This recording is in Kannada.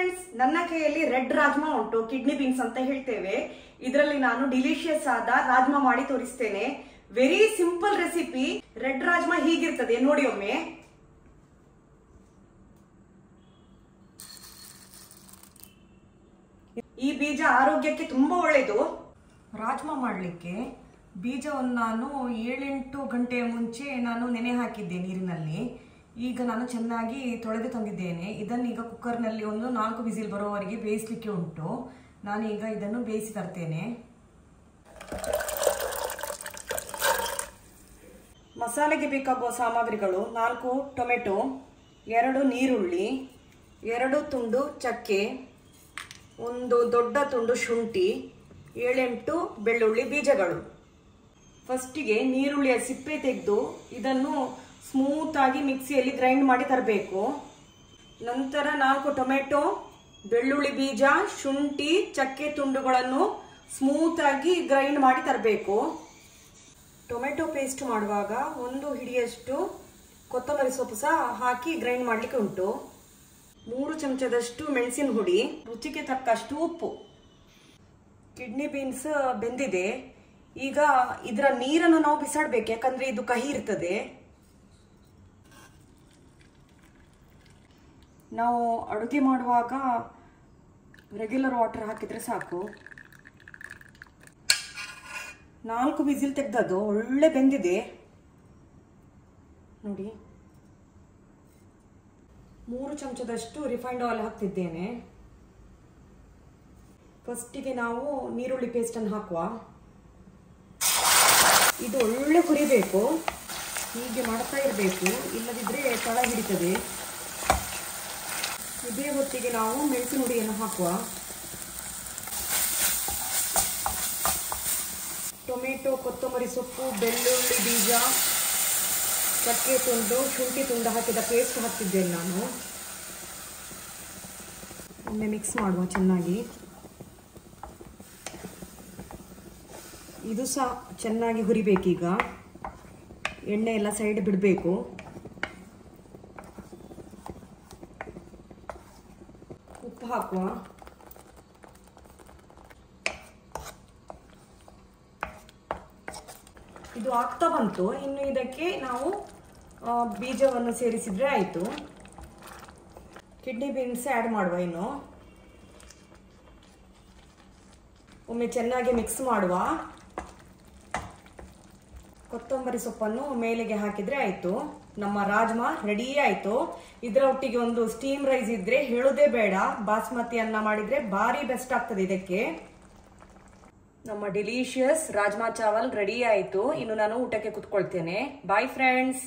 ಫ್ರೆಂಡ್ಸ್, ನನ್ನ ಕೈಯಲ್ಲಿ ರೆಡ್ ರಾಜ್ಮಾ ಉಂಟು, ಕಿಡ್ನಿ ಬೀನ್ಸ್ ಅಂತ ಹೇಳ್ತೇವೆ. ಇದರಲ್ಲಿ ನಾನು ಡಿಲಿಷಿಯಸ್ ಆದ ರಾಜ್ಮಾ ಮಾಡಿ ತೋರಿಸ್ತೇನೆ. Very simple recipe. Red rajma ಹೀಗಿರ್ತದೆ ನೋಡಿ ಒಮ್ಮೆ. ಈ ಬೀಜ ಆರೋಗ್ಯಕ್ಕೆ ತುಂಬಾ ಒಳ್ಳೆಯದು. ರಾಜ್ಮಾ ಮಾಡಲಿಕ್ಕೆ ಬೀಜವನ್ನು ನಾನು 7-8 ಗಂಟೆಯ ಮುಂಚೆ ನಾನು ನೆನೆ ಹಾಕಿದ್ದೆ ನೀರಿನಲ್ಲಿ. ಈಗ ನಾನು ಚೆನ್ನಾಗಿ ತೊಳೆದು ತಂದಿದ್ದೇನೆ. ಇದನ್ನೀಗ ಕುಕ್ಕರ್ನಲ್ಲಿ ಒಂದು 4 ವಿಸಿಲ್ ಬರೋವರೆಗೆ ಬೇಯಿಸಲಿಕ್ಕೆ ಉಂಟು. ನಾನೀಗ ಇದನ್ನು ಬೇಯಿಸಿ ತರ್ತೇನೆ. ಮಸಾಲೆಗೆ ಬೇಕಾಗುವ ಸಾಮಗ್ರಿಗಳು: 4 ಟೊಮೆಟೊ, 2 ನೀರುಳ್ಳಿ, 2 ತುಂಡು ಚಕ್ಕೆ, 1 ದೊಡ್ಡ ತುಂಡು ಶುಂಠಿ, 7-8 ಬೆಳ್ಳುಳ್ಳಿ ಬೀಜಗಳು. ಫಸ್ಟಿಗೆ ನೀರುಳ್ಳಿಯ ಸಿಪ್ಪೆ ತೆಗೆದು ಇದನ್ನು ಸ್ಮೂತ್ ಆಗಿ ಮಿಕ್ಸಿಯಲ್ಲಿ ಗ್ರೈಂಡ್ ಮಾಡಿ ತರಬೇಕು. ನಂತರ 4 ಟೊಮೆಟೊ, ಬೆಳ್ಳುಳ್ಳಿ ಬೀಜ, ಶುಂಠಿ, ಚಕ್ಕೆ ತುಂಡುಗಳನ್ನು ಸ್ಮೂತ್ ಆಗಿ ಗ್ರೈಂಡ್ ಮಾಡಿ ತರಬೇಕು. ಟೊಮೆಟೊ ಪೇಸ್ಟ್ ಮಾಡುವಾಗ 1 ಹಿಡಿಯಷ್ಟು ಕೊತ್ತಂಬರಿ ಸೊಪ್ಪು ಸಹ ಹಾಕಿ ಗ್ರೈಂಡ್ ಮಾಡಲಿಕ್ಕೆ ಉಂಟು. 3 ಚಮಚದಷ್ಟು ಮೆಣಸಿನ ಹುಡಿ, ರುಚಿಗೆ ತಕ್ಕಷ್ಟು ಉಪ್ಪು. ಕಿಡ್ನಿ ಬೀನ್ಸ್ ಬೆಂದಿದೆ. ಈಗ ಇದರ ನೀರನ್ನು ನಾವು ಬಿಸಾಡಬೇಕು, ಯಾಕಂದ್ರೆ ಇದು ಕಹಿ ಇರ್ತದೆ. ನಾವು ಅಡುಗೆ ಮಾಡುವಾಗ ರೆಗ್ಯುಲರ್ ವಾಟರ್ ಹಾಕಿದ್ರೆ ಸಾಕು. 4 ವಿಸಿಲ್ ತೆಗೆದದ್ದು ಒಳ್ಳೆ ಬೆಂದಿದೆ ನೋಡಿ. 3 ಚಮಚದಷ್ಟು ರಿಫೈನ್ಡ್ ಆಯಿಲ್ ಹಾಕ್ತಿದ್ದೇನೆ. ಫಸ್ಟಿಗೆ ನಾವು ನೀರುಳ್ಳಿ ಪೇಸ್ಟನ್ನು ಹಾಕುವ. ಇದು ಒಳ್ಳೆ ಹುರಿಬೇಕು, ಹೀಗೆ ಮಾಡ್ತಾ ಇರಬೇಕು, ಇಲ್ಲದಿದ್ದರೆ ತಳ ಹಿಡಿತದೆ. ಇದೇ ಹೊತ್ತಿಗೆ ನಾವು ಮೆಣಸಿನ ಹುಡಿಯನ್ನು ಹಾಕುವ. ಟೊಮೆಟೊ, ಕೊತ್ತಂಬರಿ ಸೊಪ್ಪು, ಬೆಳ್ಳುಳ್ಳಿ ಬೀಜ, ಚಕ್ಕೆ ತುಂಡು, ಶುಂಠಿ ತುಂಡು ಹಾಕಿದ ಪೇಸ್ಟ್ ಹಾಕ್ತಿದ್ದೇನೆ ನಾನು. ಒಮ್ಮೆ ಮಿಕ್ಸ್ ಮಾಡುವ ಚೆನ್ನಾಗಿ. ಇದು ಸಹ ಚೆನ್ನಾಗಿ ಹುರಿಬೇಕೀಗ. ಎಣ್ಣೆ ಎಲ್ಲ ಸೈಡ್ ಬಿಡಬೇಕು. ಉಪ್ಪು ಹಾಕುವ. ಇದು ಆಗ್ತಾ ಬಂತು. ಇನ್ನು ಇದಕ್ಕೆ ನಾವು ಬೀಜವನ್ನು ಸೇರಿಸಿದ್ರೆ ಆಯಿತು. ಕಿಡ್ನಿ ಬೀನ್ಸ್ ಆ್ಯಡ್ ಮಾಡುವ. ಇನ್ನು ಒಮ್ಮೆ ಚೆನ್ನಾಗಿ ಮಿಕ್ಸ್ ಮಾಡುವ. ಕೊತ್ತಂಬರಿ ಸೊಪ್ಪನ್ನು ಮೇಲೆಗೆ ಹಾಕಿದ್ರೆ ಆಯಿತು. ನಮ್ಮ ರಾಜ್ಮಾ ರೆಡಿ ಆಯಿತು. ಇದರ ಒಟ್ಟಿಗೆ ಒಂದು ಸ್ಟೀಮ್ ರೈಸ್ ಇದ್ರೆ ಹೇಳೋದೇ ಬೇಡ. ಬಾಸ್ಮತಿ ಅನ್ನ ಮಾಡಿದ್ರೆ ಭಾರಿ ಬೆಸ್ಟ್ ಆಗ್ತದೆ ಇದಕ್ಕೆ. ನಮ್ಮ ಡಿಲಿಷಿಯಸ್ ರಾಜ್ಮಾ ಚಾವಲ್ ರೆಡಿ ಆಯಿತು. ಇನ್ನು ನಾನು ಊಟಕ್ಕೆ ಕುತ್ಕೊಳ್ತೇನೆ. Bye friends.